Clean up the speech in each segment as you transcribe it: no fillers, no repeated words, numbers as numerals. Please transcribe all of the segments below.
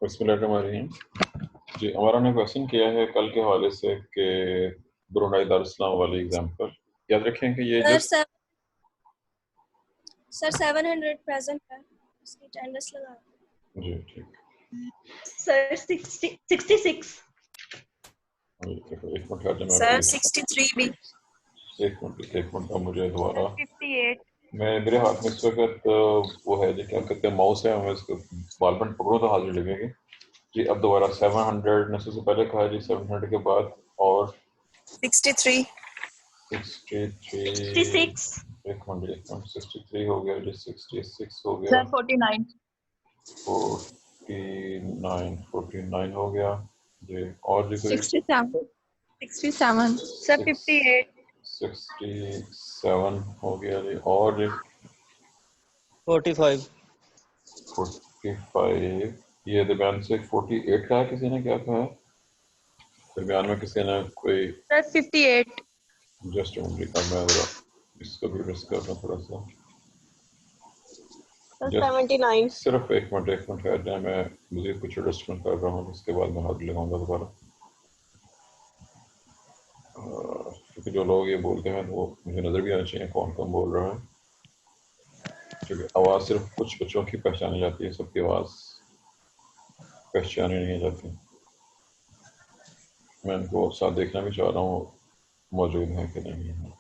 بسم اللہ الرحمن الرحیم. جی ہمارا نے کوشچن کیا ہے کل کے حوالے سے کہ برونائی دارالاسلام والی ایگزامپل یاد رکھیں کہ یہ جسٹ سر 700 پریزنٹ ہے اس کی اٹینڈنس لگا جی ٹھیک سر 66 ایک منٹ کا جمع سر 63 بھی ایک منٹ کا مجھے دوبارہ 58 میں میرے ہاتھ میں اس وقت وہ ہے جی کیا کہتے ہیں ماؤس ہے. میں اس کو بال بنٹ پکڑوں تو حاضر لگے گی. جی اب دوبارہ 700 نے سے پہلے کہا جی 700 کے بعد اور 63 66 ایک منٹ 63 ہو گیا جی 66 ہو گیا سر 49 49 ہو گیا جی. اور جی کوئی 67 سر 58 67 ہو گیا جی. اور جی 45 یہ درمیان سے 48 کہا کسی نے کیا کہا درمیان میں کسی نے کوئی سر 58 جسٹ اب میں ذرا اس کو بھی رس کر رہا ہوں تھوڑا سا 79 صرف ایک منٹ ٹھہر جائیں. میں مزید کچھ ایڈجسٹمنٹ کر رہا ہوں اس کے بعد میں ہاتھ لگاؤں گا دوبارہ کیونکہ جو لوگ یہ بولتے ہیں وہ مجھے نظر بھی آنا چاہیے کون کون بول رہا ہے کیونکہ آواز صرف کچھ بچوں کی پہچانی جاتی ہے سب کی آواز پہچانی نہیں جاتی. میں ان کو ساتھ دیکھنا بھی چاہ رہا ہوں موجود ہیں کہ نہیں ہیں.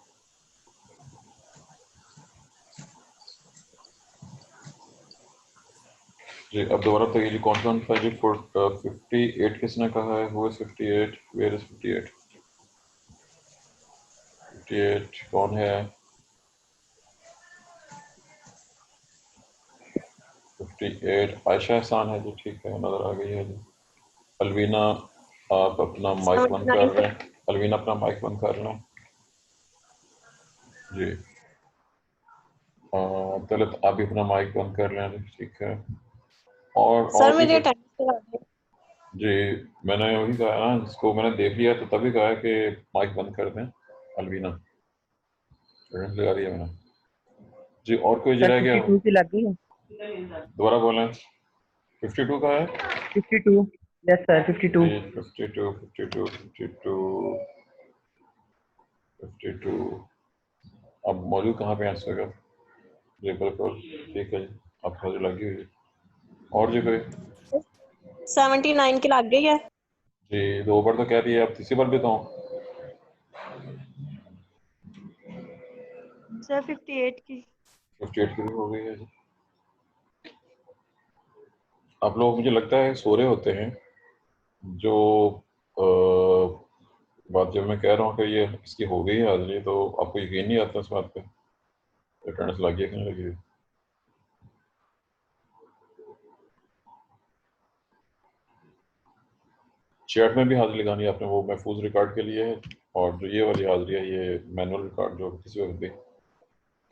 جی اب دوبارہ تو یہ جی کون تھا جی 58 کس نے کہا ہے ہو 58 ویئر از 58 کون ہے 58 عائشہ احسان ہے جی ٹھیک ہے نظر آ گئی ہے جی. الوینا آپ اپنا مائک بند کر رہے ہیں الوینا اپنا مائک بند کر لیں جی. طلعت آپ بھی اپنا مائک بند کر لیں جی ٹھیک ہے. اور سر بھی میری اٹینڈنس لگا دیں. جی میں نے وہی کہا نا اس کو میں نے دیکھ لیا تو تبھی کہا کہ مائک بند کر دیں. الوینا لگا دیا میں نے جی. اور کوئی جرا گیا 52 سے لگ گئی ہے دوبارہ بولیں 52 کا ہے 52 یس سر 52 52 اب موجود کہاں پہ آنسر گا جی بالکل ٹھیک ہے جی آپ حاضر لگی ہوئی. اور جی کوئی 79 کی لگ گئی ہے جی 2 بار تو کہہ رہی ہے اب تیسری بار بھی تو ہوں سر 58 کی 58 کی بھی ہو گئی ہے جی. آپ لوگ مجھے لگتا ہے سو رہے ہوتے ہیں جو بات جب میں کہہ رہا ہوں کہ یہ اس کی ہو گئی ہے حاضری تو آپ کو یقین نہیں آتا اس بات پہ اٹینڈنس لگی ہے کہ نہیں لگی ہے. چیٹ میں بھی حاضری لگانی ہے آپ نے وہ محفوظ ریکارڈ کے لیے ہے اور جو یہ والی حاضری ہے یہ مینول ریکارڈ جو کسی وقت بھی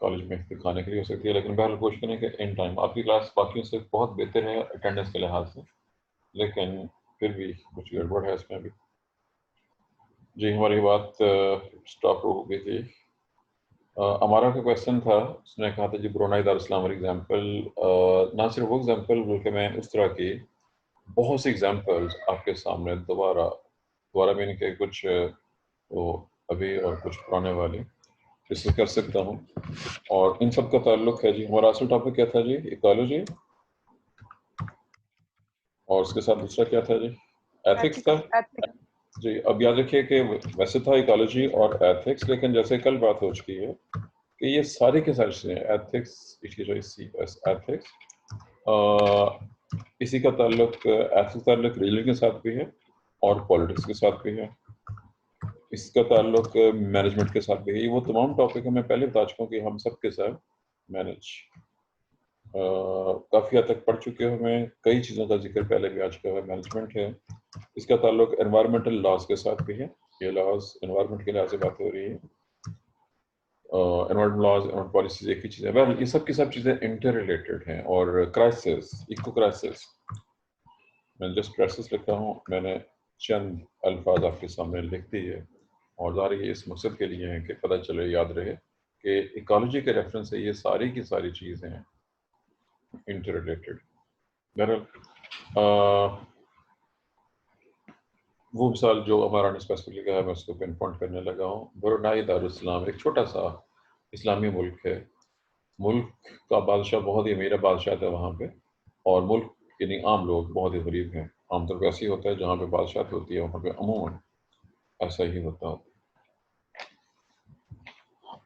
کالج میں دکھانے کے لیے ہو سکتی ہے. لیکن بہرحال کوشش کریں کہ ان ٹائم آپ کی کلاس باقیوں سے بہت بہتر ہے اٹینڈنس کے لحاظ سے لیکن پھر بھی کچھ گڑبڑ ہے اس میں بھی. جی ہماری بات اسٹاپ ہو گئی تھی. ہمارا کا کویشچن تھا اس نے کہا تھا جی برونائی دارالاسلام والی ایگزامپل نہ صرف وہ ایگزامپل بلکہ میں اس طرح کی بہت سی ایگزامپلز آپ کے سامنے دوبارہ میں ان کے کچھ وہ ابھی اور کچھ پرانے والے ڈسکس کر سکتا ہوں اور ان سب کا تعلق ہے جی ہمارا اصل ٹاپک کیا تھا جی ایکالوجی اور اس کے ساتھ دوسرا کیا تھا جی ایتھکس تھا جی. اب یاد رکھیے کہ ویسے تھا ایکالوجی اور ایتھکس لیکن جیسے کل بات ہو چکی ہے کہ یہ ساری کے ساری چیزیں ایتھکس ایتھکس اسی کا تعلق ایتھکس تعلق ریلیجن کے ساتھ بھی ہے اور پالیٹکس کے ساتھ بھی ہے. اس کا تعلق مینجمنٹ کے ساتھ بھی ہے. یہ وہ تمام ٹاپک میں پہلے بتا چکا ہوں کہ ہم سب کے ساتھ مینج کافی حد تک پڑھ چکے ہیں. ہمیں کئی چیزوں کا ذکر پہلے بھی آ چکا ہے. مینجمنٹ ہے اس کا تعلق انوائرمنٹل لاز کے ساتھ بھی ہے. یہ لاز انوائرمنٹ کے لحاظ سے بات ہو رہی ہے. انوائرمنٹ لاز انوائرمنٹ پالیسیز ایک ہی چیز ہے. یہ سب کی سب چیزیں انٹر ریلیٹڈ ہیں. اور کرائسس ایکو کرائسس میں جسٹ کرائسس لکھتا ہوں. میں نے چند الفاظ آپ کے سامنے لکھ دی ہے اور ظاہر یہ اس مقصد کے لیے ہیں کہ پتہ چلے یاد رہے کہ ایکالوجی کے ریفرنس سے یہ ساری کی ساری چیزیں ہیں انٹر ریلیٹڈ. بہرحال وہ مثال جو ہمارا نے اسپیسیفکلی کہا ہے میں اس کو پن پوائنٹ کرنے لگا ہوں. برونائی دارالاسلام ایک چھوٹا سا اسلامی ملک ہے. ملک کا بادشاہ بہت ہی امیر بادشاہ تھا وہاں پہ, اور ملک یعنی عام لوگ بہت ہی غریب ہیں. عام طور پہ ایسے ہی ہوتا ہے جہاں پہ بادشاہت ہوتی ہے وہاں پہ عموماً ایسا ہی ہوتا ہے.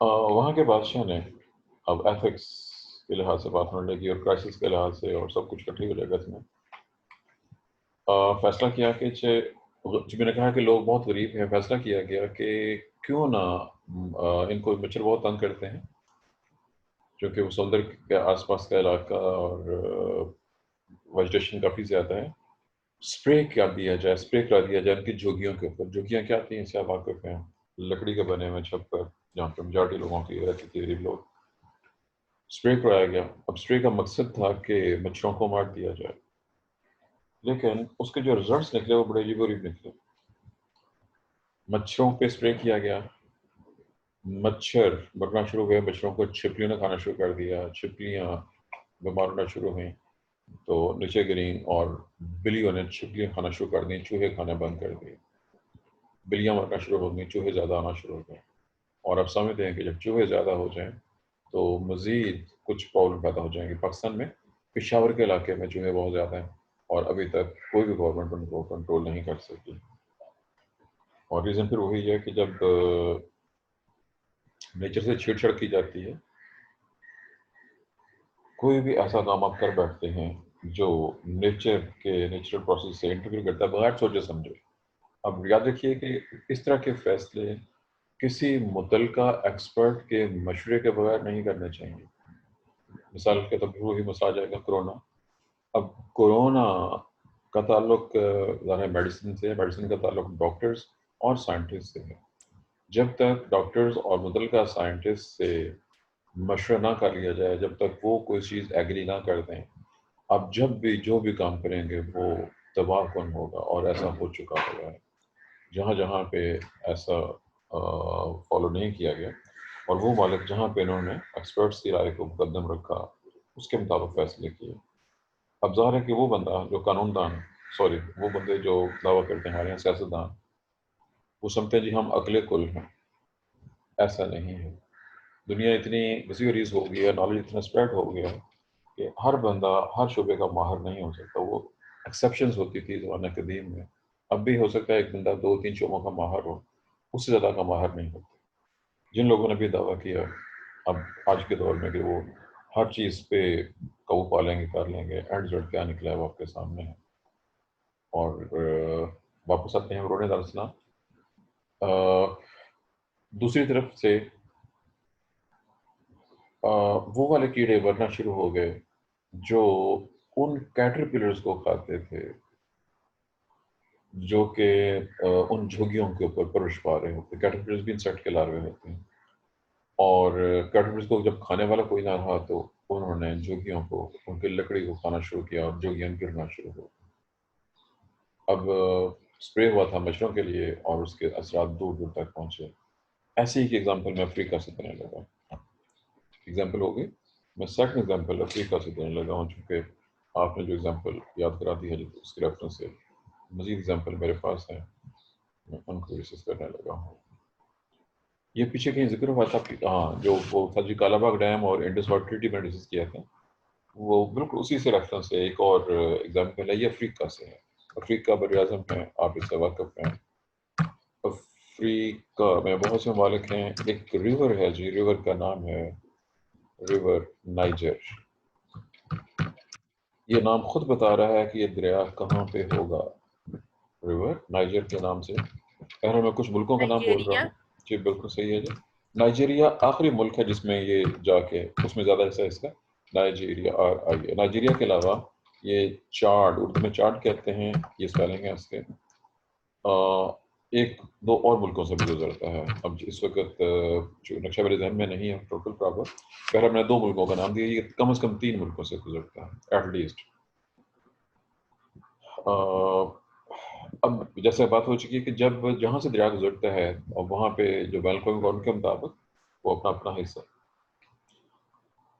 وہاں کے بادشاہ نے اب ایتھکس کے لحاظ سے بات ہونے لگی اور کرائسس کے لحاظ سے اور سب کچھ کٹھی ہو جائے گا اس میں, فیصلہ کیا کہ جو میں نے کہا کہ لوگ بہت غریب ہیں, فیصلہ کیا گیا کہ کیوں نہ ان کو مچھر بہت تنگ کرتے ہیں کیونکہ وہ سمندر کے آس پاس کا علاقہ اور ویجیٹیشن کافی زیادہ ہے. اسپرے کر دیا جائے ان کی جھوگیوں کے اوپر. جھوگیاں کیا آتی ہیں اس سے آپ واقف ہیں, لکڑی کے بنے ہوئے چھپر جہاں پہ میجارٹی لوگوں کی رہتی تھی, غریب لوگ. اسپرے کرایا گیا. اب اسپرے کا مقصد تھا کہ مچھروں کو مار دیا جائے, لیکن اس کے جو ریزلٹس نکلے وہ بڑے عجیب و غریب نکلے. مچھروں پہ اسپرے کیا گیا, مچھر مرنا شروع ہوئے, مچھروں کو چھپکلیوں نے کھانا شروع کر دیا, چھپکلیاں بیمار ہونا شروع ہوئیں تو نیچے گریں, اور بلیوں نے چھپکلیاں کھانا شروع کر دیں, چوہے کھانا بند کر دیے, بلیاں مرنا شروع ہو گئیں, چوہے زیادہ آنا شروع ہو گئے. اور اب سمجھتے ہیں کہ جب چوہے زیادہ ہو جائیں تو مزید کچھ پرابلم پیدا ہو جائیں گے. پاکستان میں پشاور کے علاقے میں چوہے بہت زیادہ ہیں اور ابھی تک کوئی بھی گورنمنٹ ان کو کنٹرول نہیں کر سکی. اور ریزن پھر وہی ہے کہ جب نیچر سے چھیڑ چھاڑ کی جاتی ہے, کوئی بھی ایسا کام آپ کر بیٹھتے ہیں جو نیچرل پروسیس سے انٹرفیئر کرتا ہے بغیر سوچے سمجھے. اب یاد رکھیے کہ اس طرح کے فیصلے کسی متعلقہ ایکسپرٹ کے مشورے کے بغیر نہیں کرنے چاہیے. مثال کے طور پر وہی مسئلہ آ جائے گا کرونا. اب کرونا کا تعلق میڈیسن سے, میڈیسن کا تعلق ڈاکٹرز اور سائنٹسٹ سے ہے. جب تک ڈاکٹرز اور متعلقہ سائنٹسٹ سے مشورہ نہ کر لیا جائے, جب تک وہ کوئی چیز ایگری نہ کر دیں, اب جب بھی جو بھی کام کریں گے وہ تباہ کن ہوگا. اور ایسا ہو چکا ہوا ہے جہاں جہاں پہ ایسا فالو نہیں کیا گیا, اور وہ مالک جہاں پہ انہوں نے ایکسپرٹس کی رائے کو مقدم رکھا اس کے مطابق فیصلے کیے. اب ظاہر ہے کہ وہ بندہ جو قانون دان وہ بندے جو دعویٰ کرتے ہیں ہمارے یہاں سیاستدان, وہ سمجھتے ہیں جی ہم عقل کل ہیں. ایسا نہیں ہے. دنیا اتنی وسیع و ریز ہو گئی ہے, نالج اتنا اسپریڈ ہو گیا ہے کہ ہر بندہ ہر شعبے کا ماہر نہیں ہو سکتا. وہ ایکسیپشنز ہوتی تھی زمانہ قدیم میں, اب بھی ہو سکتا ہے ایک بندہ 2-3 شعبوں کا ماہر ہو, اس سے زیادہ کا ماہر نہیں ہوتا. جن لوگوں نے بھی دعویٰ کیا اب آج کے دور میں کہ وہ ہر چیز پہ قابو پا لیں گے, کر لیں گے, اینڈ رزلٹ کیا نکلا ہے وہ آپ کے سامنے ہے. اور واپس آتے ہیں برونائی دارالاسلام. دوسری طرف سے وہ والے کیڑے مرنا شروع ہو گئے جو ان کیٹرپلرز کو کھاتے تھے جو کہ ان جھوگیوں کے اوپر پرورش پا رہے ہوتے. کیٹرپلرز بھی انسیکٹ کے لاروے ہوتے ہیں, اور کیٹرپلرز کو جب کھانے والا کوئی نہ رہا تو انہوں نے جھوگیوں کو, ان کی لکڑی کو کھانا شروع کیا اور جھوگیاں گرنا شروع ہو. اب اسپرے ہوا تھا مچھروں کے لیے اور اس کے اثرات دور دور تک پہنچے. ایسے ہی ایک ایگزامپل میں افریقہ سے دینے لگا. ایگزامپل ہوگی, میں سیکنڈ ایگزامپل افریقہ سے دینے لگا ہوں, چونکہ آپ نے جو ایگزامپل یاد کرا دی ہے اس کے ریفرنس سے مزید ایگزامپل میرے پاس ہیں, میں ان کو ڈسکس کرنے لگا ہوں. یہ پیچھے کہیں ذکر ہوا تھا, ہاں جو وہ تھا جی کالا باغ ڈیم اور انڈس واٹر ٹریٹی میں ڈسکس کیا تھا, وہ بالکل اسی سے ریفرنس ہے. ایک اور ایگزامپل ہے, یہ افریقہ سے ہے. افریقہ بر اعظم ہے, آپ اس سے واقف ہیں. افریقہ میں بہت سے ممالک ہیں. ایک ریور ہے جی, ریور کا نام ہے ریور نائجر. یہ نام خود بتا رہا ہے کہ یہ دریا کہاں پہ ہوگا. ریور نائجر کے نام سے. پہلے میں کچھ ملکوں کا نام بول رہا ہوں. جی بالکل صحیح ہے جی. نائجیریا آخری ملک ہے جس میں یہ جا کے اس میں زیادہ حصہ اس کا نائجیریا. نائجیریا کے علاوہ یہ چاڈ, اردو میں چاڈ کہتے ہیں, یہ اسپیلنگ ہے اس کے, ایک دو اور ملکوں سے بھی گزرتا ہے. اب اس وقت جو نقشہ میرے ذہن میں نہیں ہے ٹوٹل پراپر, پہلے میں نے 2 ملکوں کا نام دیا, یہ کم از کم 3 ملکوں سے گزرتا ہے ایٹ لیسٹ. اب جیسے بات ہو چکی ہے کہ جب جہاں سے دریا گزرتا ہے اور وہاں پہ جو بین الاقوامی قانون کے مطابق وہ اپنا اپنا حصہ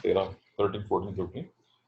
13, 13, 14, 15,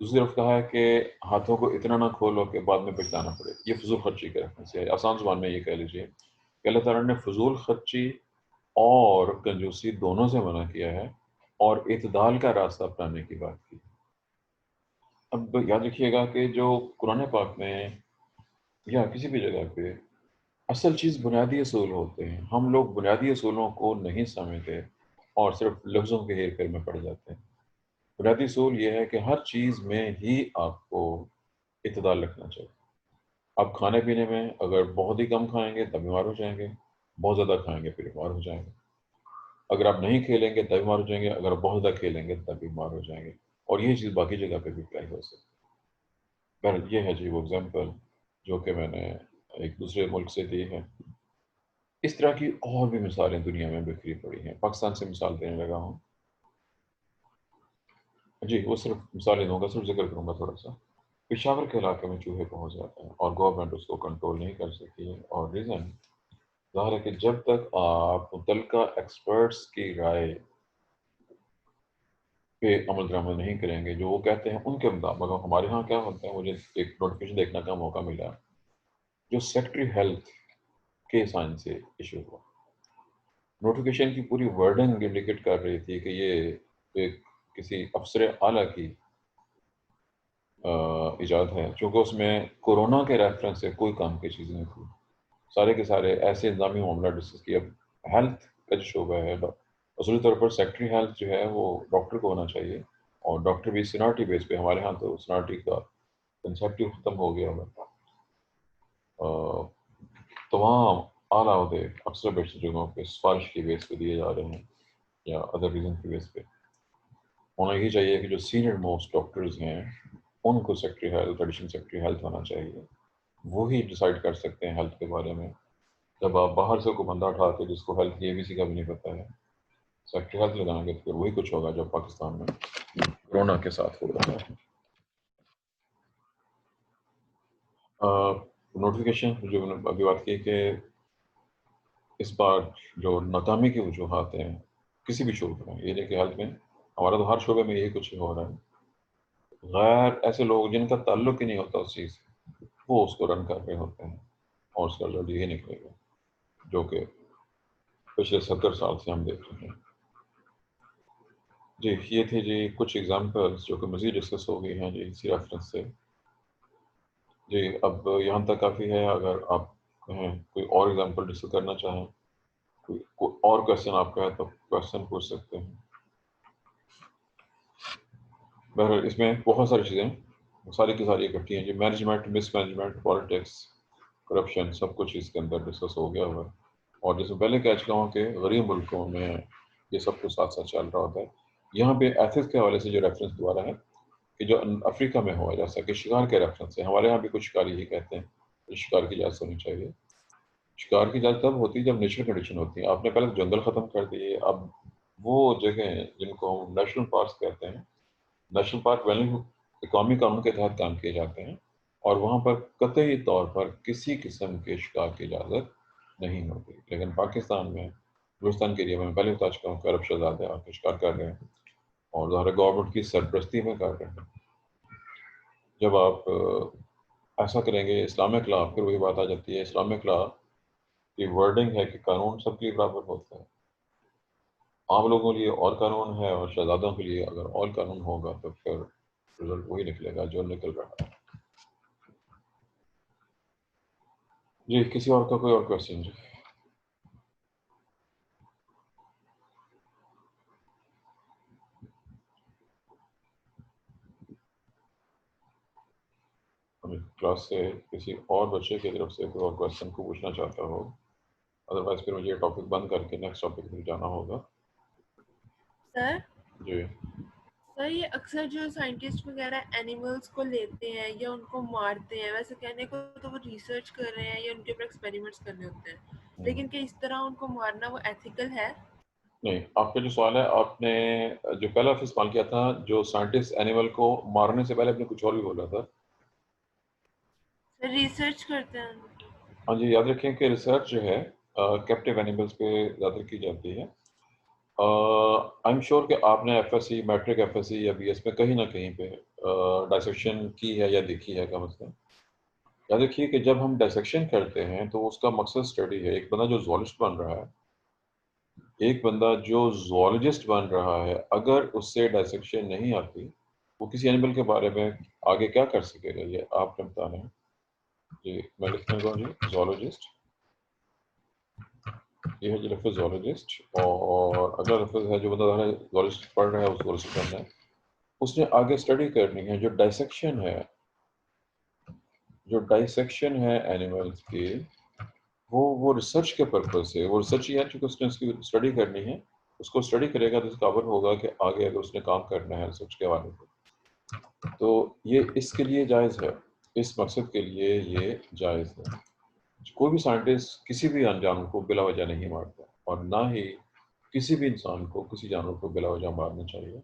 دوسری طرف کہا ہے کہ ہاتھوں کو اتنا نہ کھولو کہ بعد میں پچھتانا پڑے. یہ فضول خرچی کا ریفرنس ہے. آسان زبان میں یہ کہہ لیجیے کہ اللہ تعالیٰ نے فضول خرچی اور کنجوسی دونوں سے منع کیا ہے اور اعتدال کا راستہ اپنانے کی بات کی. اب یاد رکھیے گا کہ جو قرآن پاک میں یا کسی بھی جگہ پہ اصل چیز بنیادی اصول ہوتے ہیں، ہم لوگ بنیادی اصولوں کو نہیں سمجھتے اور صرف لفظوں کے ہیر پھیر میں پڑ جاتے ہیں. بنیادی اصول یہ ہے کہ ہر چیز میں ہی آپ کو اعتدال رکھنا چاہیے. آپ کھانے پینے میں اگر بہت ہی کم کھائیں گے تب بیمار ہو جائیں گے، بہت زیادہ کھائیں گے پھر بیمار ہو جائیں گے. اگر آپ نہیں کھیلیں گے تب بیمار ہو جائیں گے، اگر بہت زیادہ کھیلیں گے تب بیمار ہو جائیں گے. اور یہ چیز باقی جگہ پہ بھی اپلائی ہو سکتی ہے. بہرحال یہ ہے جی وہ اگزامپل جو کہ میں نے ایک دوسرے ملک سے دی ہے. اس طرح کی اور بھی مثالیں دنیا میں بکھری پڑی ہیں. پاکستان سے مثال دینے لگا ہوں جی، وہ صرف مثالیں دوں گا، صرف ذکر کروں گا تھوڑا سا. پشاور کے علاقے میں چوہے پہنچ جاتے ہیں اور گورنمنٹ اس کو کنٹرول نہیں کر سکتی ہے. اور ریزن ظاہر ہے کہ جب تک آپ متعلقہ ایکسپرٹس کی رائے پہ عمل درآمد نہیں کریں گے، جو وہ کہتے ہیں ان کے مطابق. ہمارے ہاں کیا ہوتا ہے، مجھے ایک نوٹیفکیشن دیکھنے کا موقع ملا جو سیکٹری ہیلتھ کے سائن سے ایشو ہوا. نوٹیفکیشن کی پوری ورڈنگ انڈیکیٹ کر رہی تھی کہ یہ ایک کسی افسر اعلیٰ کی ایجاد ہے، چونکہ اس میں کورونا کے ریفرنس سے کوئی کام کی چیز نہیں تھی. سارے کے سارے ایسے انتظامی معاملہ ڈسکس کیا. ہیلتھ کا جو شعبہ ہے اصولی طور پر سیکٹری ہیلتھ جو ہے وہ ڈاکٹر کو ہونا چاہیے، اور ڈاکٹر بھی سینارٹی بیس پہ. ہمارے ہاں تو سینارٹی کا کنسیپٹ ہی ختم ہو گیا ہوگا. تمام اعلیٰ عہدے اکثر بیشتر جگہوں پہ سفارش کی بیس پہ دیے جا رہے ہیں یا ادر ریزن کی بیس پہ. ہونا یہ چاہیے کہ جو سینئر موسٹ ڈاکٹرز ہیں ان کو secretary health, additional secretary health ہونا چاہیے. وہی ڈیسائیڈ کر سکتے ہیں ہیلتھ کے بارے میں. جب آپ باہر سے کوئی بندہ اٹھاتے جس کو ہیلتھ کی ABC کا بھی نہیں پتہ ہے سیکٹری ہیلتھ لگائیں گے، تو پھر وہی کچھ ہوگا جب پاکستان میں کورونا کے ساتھ ہو رہا ہے. نوٹیفیکیشن جو میں نے ابھی بات کی کہ اس بار جو ناکامی کی وجوہات ہیں کسی بھی شعبے میں، یہ نہیں کہ ہیلتھ میں، ہمارا تو ہر شعبے میں یہی کچھ ہو رہا ہے. غیر ایسے لوگ جن کا تعلق ہی نہیں ہوتا اس چیز سے، وہ اس کو رن کر رہے ہوتے ہیں اور اس کا رزلٹ یہی نکلے گا جو کہ پچھلے 70 سال سے ہم دیکھ رہے ہیں. جی یہ تھی جی کچھ ایگزامپلس جو کہ مزید ڈسکس ہو گئی ہیں جی اسی ریفرنس سے. جی اب یہاں تک کافی ہے. اگر آپ کہیں کوئی اور ایگزامپل ڈسکس کرنا چاہیں، کوئی اور کوشچن آپ کا ہے تو کوشچن پوچھ سکتے ہیں. بہرحال اس میں بہت ساری چیزیں ساری کی ساری اکٹھی ہیں جی. مینجمنٹ، مس مینجمنٹ، پالیٹکس، کرپشن، سب کچھ اس کے اندر ڈسکس ہو گیا ہوا ہے. اور جیسے پہلے کہہ چکا ہوں کہ غریب ملکوں میں یہ سب کچھ ساتھ ساتھ چل رہا ہوتا ہے. یہاں پہ ایتھکس کے حوالے سے جو ریفرنس دوبارہ ہے کہ جو افریقہ میں ہوا جیسا کہ شکار کے ریفرنس ہے. ہمارے یہاں بھی کچھ شکاری ہی کہتے ہیں کہ شکار کی اجازت ہونی چاہیے. شکار کی اجازت تب ہوتی ہے جب نیچرل کنڈیشن ہوتی ہے. آپ نے پہلے جنگل ختم کر دیے. اب وہ جگہیں جن کو ہم نیشنل پارکس کہتے ہیں، نیشنل پارک ویلیو اقوامی قانون کے تحت کام کیے جاتے ہیں اور وہاں پر قطعی طور پر کسی قسم کے شکار کی اجازت نہیں ہوتی. لیکن پاکستان میں، بلوچستان کے ایریا میں پہلے بتا چکا ہوں کہ عرب شہزادے آ کے شکار کر رہے ہیں اور ظاہر گورنمنٹ کی سرپرستی میں کر رہے ہیں. جب آپ ایسا کریں گے اسلامک لا، پھر وہی بات آ جاتی ہے. اسلامک لا کی ورڈنگ ہے کہ قانون سب کے لیے برابر ہوتا ہے. عام لوگوں کے لیے اور قانون ہے اور شہزادوں کے لیے اگر اور قانون ہوگا تو پھر رزلٹ وہی نکلے گا جو نکل رہا ہے. جی کسی اور کا کوئی اور کوشچن؟ جی کلاس سے کسی اور بچے کی طرف سے کوئی اور کوشچن کو پوچھنا چاہتا ہو، ادروائز پھر مجھے یہ ٹاپک بند کر کے نیکسٹ ٹاپک پہ جانا ہوگا. سر جی سر یہ اکثر جو سائنٹسٹ وغیرہ اینیملس کو لیتے ہیں یا ان کو مارتے ہیں، ویسے کہنے کو تو وہ ریسرچ کر رہے ہیں یا ان کے اوپر ایکسپیریمنٹس کر رہے ہوتے ہیں، لیکن کہ اس طرح ان کو مارنا وہ ایتھیکل ہے؟ نہیں، آپ کا جو سوال ہے، آپ نے جو پہلا لفظ استعمال کیا تھا جو سائنٹسٹ اینیمل کو مارنے سے پہلے آپ نے کچھ اور بھی بولا تھا. سر ریسرچ کرتے ہیں. ہاں جی، یاد رکھیں کہ ریسرچ جو ہے کیپٹیو اینیملس پہ زیادہ کی جاتی ہے. آئی ایم شیور کہ آپ نے FSC، میٹرک FSC یا BS میں کہیں نہ کہیں پہ ڈائسیکشن کی ہے یا دیکھی ہے کا مسئلہ. یاد رکھیے کہ جب ہم ڈائسیکشن کرتے ہیں تو اس کا مقصد اسٹڈی ہے. ایک بندہ جو زوالسٹ بن رہا ہے، ایک بندہ جو زوالوجسٹ بن رہا ہے، اگر اس سے ڈائسیکشن نہیں آتی وہ کسی اینیمل کے بارے میں آگے کیا کر سکے گا؟ یہ آپ نے بتانا ہے. جی میں لکھنے لگا جی زوالوجسٹ، یہ ہے جی لفظ زوالوجسٹ. اور اگلا لفظ ہے جو بندہ زوالوجسٹ پڑھ رہا ہے اس کو زوالوجسٹ کرنا ہے. اس نے آگے اسٹڈی کرنی ہے جو ڈائسیکشن ہے، جو ڈائسیکشن ہے اینیملز کی، وہ ریسرچ کے پرپز سے. وہ ریسرچ ہی ہے چونکہ اس نے اس کی اسٹڈی کرنی ہے. اس کو اسٹڈی کرے گا تو اس قابل ہوگا کہ آگے اگر اس نے کام کرنا ہے ریسرچ کے حوالے سے تو یہ اس کے لیے جائز ہے، اس مقصد کے لیے یہ جائز ہے. کوئی بھی سائنٹسٹ کسی بھی جانور کو بلا وجہ نہیں مارتا، اور نہ ہی کسی بھی انسان کو کسی جانور کو بلا وجہ مارنا چاہیے.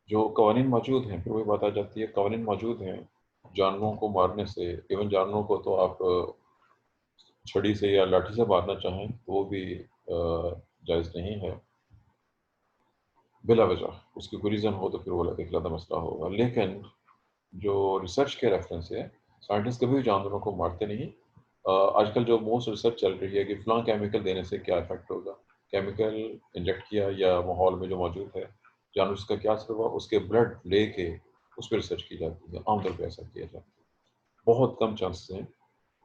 جو قوانین موجود ہیں، پھر وہی بات آ جاتی ہے، قوانین موجود ہیں جانوروں کو مارنے سے. ایون جانوروں کو تو آپ چھڑی سے یا لاٹھی سے مارنا چاہیں تو وہ بھی جائز نہیں ہے بلا وجہ. اس کی کوئی ریزن ہو تو پھر وہ ایک زیادہ مسئلہ ہوگا. لیکن جو ریسرچ کے ریفرنس ہے، سائنٹسٹ کبھی بھی جانوروں کو مارتے نہیں. آج کل جو موسٹ ریسرچ چل رہی ہے کہ فلاں کیمیکل دینے سے کیا افیکٹ ہوگا، کیمیکل انجیکٹ کیا یا ماحول میں جو موجود ہے جانور اس کا کیا اثر ہوا، اس کے بلڈ لے کے اس پہ ریسرچ کی جاتی ہے. عام طور پہ ایسا کیا جاتا ہے. بہت کم چانسز ہیں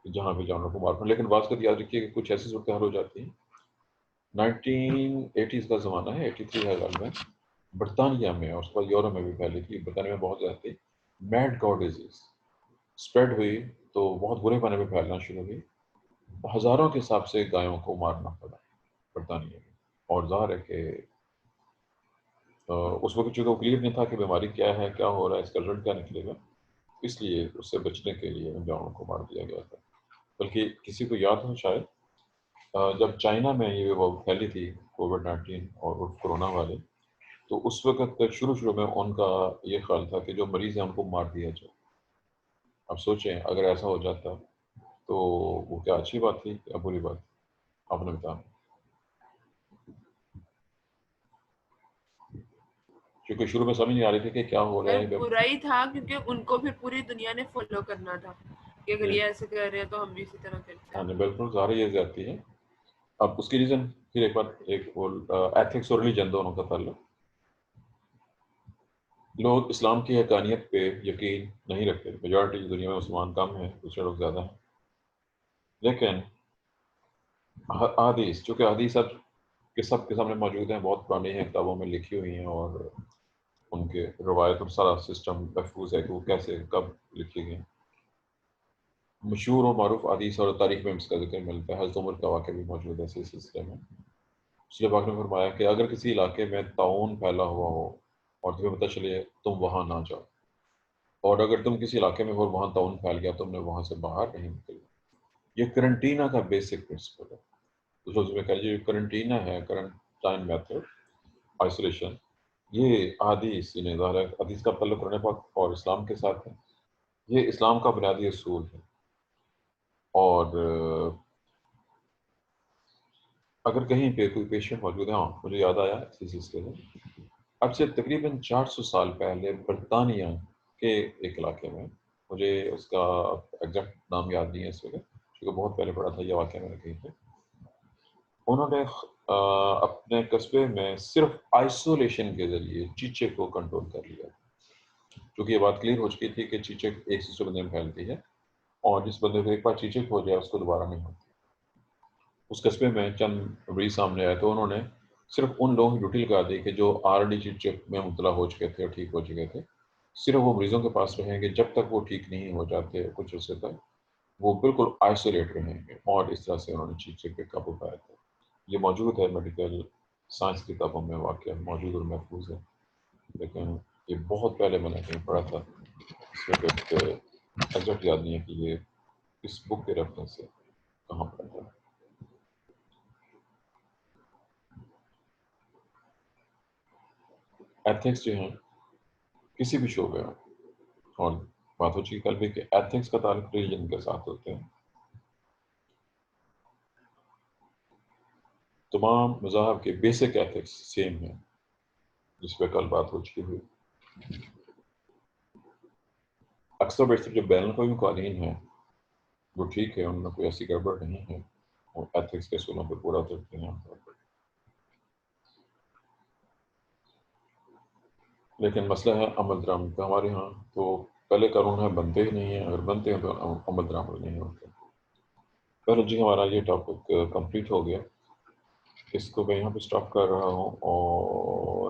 جہاں بھی جانوروں کو مارنا. لیکن بعض کا یاد رکھیے کہ کچھ ایسی صورتحال ہو جاتی ہیں. 1980s کا زمانہ ہے، 83 ہے غالباً، برطانیہ میں اور اس کے بعد یورپ میں بھی پھیلی تھی. برطانیہ میں بہت زیادہ تھی. میڈ کاؤ ڈیزیز اسپریڈ ہوئی تو بہت برے پانے میں پھیلنا شروع ہوئی. ہزاروں کے حساب سے گایوں کو مارنا پڑا برطانیہ میں. اور ظاہر ہے کہ اس وقت چونکہ وہ کلیئر نہیں تھا کہ بیماری کیا ہے، کیا ہو رہا ہے، اس کا رزلٹ کیا نکلے گا، اس لیے اس سے بچنے کے لیے ان جانوروں کو مار دیا گیا تھا. بلکہ کسی کو یاد ہو شاید جب چائنا میں یہ وبا پھیلی تھی کووڈ-19 اور کرونا والے، تو اس وقت شروع میں ان کا یہ خیال تھا کہ جو مریض ہیں ان کو مار دیا جائے. اب سوچیں اگر ایسا ہو جاتا تو وہ کیا اچھی بات تھی یا بری بات؟ آپ نے بتانا. کیونکہ شروع میں سمجھ نہیں آ رہی تھی کہ کیا ہو رہا ہے. برا ہی تھا کیونکہ ان کو پھر پوری دنیا نے فالو کرنا تھا کہ اگر یہ ایسے کر رہے ہیں تو ہم بھی اسی طرح کرتے ہاں ہیں. جی بالکل ظاہر یہ زیادتی ہے. اب اس کی ریزن پھر ایک بار ایتھکس اور ریلیجن دونوں کا تعلق. لوگ اسلام کی حقانیت پہ یقین نہیں رکھتے. میجورٹی دنیا میں مسلمان کم ہیں، دوسرے لوگ زیادہ ہیں. لیکن احادیث، چونکہ احادیث اب کے سب کے سامنے موجود ہیں، بہت پرانی ہیں، کتابوں میں لکھی ہوئی ہیں، اور ان کے روایت اور سارا سسٹم محفوظ ہے کہ وہ کیسے کب لکھی گئی. مشہور و معروف حدیث اور تاریخ میں اس کا ذکر ملتا ہے. حضرت عمر کا واقعہ بھی موجود ہے اسی سلسلے میں. رسول پاک نے فرمایا کہ اگر کسی علاقے میں طاعون پھیلا ہوا ہو اور تمہیں پتہ چلے تم وہاں نہ جاؤ، اور اگر تم کسی علاقے میں ہو اور وہاں طاعون پھیل گیا تم نے وہاں سے باہر نہیں نکلنا. یہ کرنٹینا کا بیسک پرنسپل ہے. دوسروں میں کہہ لیجیے کرنٹینا ہے، کرنٹائن میتھڈ آئسولیشن. یہ احادیث حدیث کا تعلق قرآن پاک اور اسلام کے ساتھ ہے. یہ اسلام کا بنیادی اصول ہے. اور اگر کہیں پہ کوئی پیشنٹ موجود ہے، ہاں مجھے یاد آیا اسی سلسلے میں، اب سے تقریباً 400 سال پہلے برطانیہ کے ایک علاقے میں، مجھے اس کا ایگزیکٹ نام یاد نہیں ہے اس وقت کیونکہ بہت پہلے پڑھا تھا یہ واقعہ میں نے کہیں پہ، انہوں نے اپنے قصبے میں صرف آئسولیشن کے ذریعے چیچے کو کنٹرول کر لیا. کیونکہ یہ بات کلیئر ہو چکی تھی کہ چیچک ایک دوسرے بندے میں پھیلتی ہے، اور جس بندے کو ایک بار چیچک ہو جائے اس کو دوبارہ نہیں ہوتی. اس قصبے میں چند مریض سامنے آئے تو انہوں نے صرف ان لوگوں کی ڈیوٹی لگا دی کہ جو آلریڈی چیچک میں مبتلا ہو چکے تھے اور ٹھیک ہو چکے تھے، صرف وہ مریضوں کے پاس رہیں گے جب تک وہ ٹھیک نہیں ہو جاتے. کچھ عرصے تک وہ بالکل آئسولیٹ رہیں گے، اور اس طرح سے انہوں نے چیچک پہ قابو پایا تھا. یہ موجود ہے میڈیکل سائنس کتابوں میں، واقعہ موجود اور محفوظ ہے. لیکن یہ بہت پہلے میں نے کہیں پڑھا تھا، اس وقت ایگزیکٹ یاد نہیں ہے کہ یہ اس بک کے ریفرنس سے کہاں پڑھا تھا. ایتھکس جو ہیں کسی بھی شعبے میں، اور بات ہو چکی کل بھی کہ ایتھکس کا تعلق ریلیجن کے ساتھ ہوتے ہیں. تمام مذاہب کے بیسک ایتھکس سیم ہیں، جس پہ کل بات ہو چکی ہوئی. اکثر بیشتر جو بین الاقوامی قوانین ہیں وہ ٹھیک ہے، ان میں کوئی ایسی گڑبڑ نہیں ہے، وہ ایتھکس کے اصولوں پر پورا اترتے ہیں عام طور پر، لیکن مسئلہ ہے عمل درآمد کا. ہمارے ہاں تو پہلے قانون ہے بنتے ہی نہیں ہیں، اگر بنتے ہیں تو عمل درآمد نہیں ہوتے. پہلے جی ہمارا یہ ٹاپک کمپلیٹ ہو گیا، اس کو میں یہاں پہ اسٹاپ کر رہا ہوں اور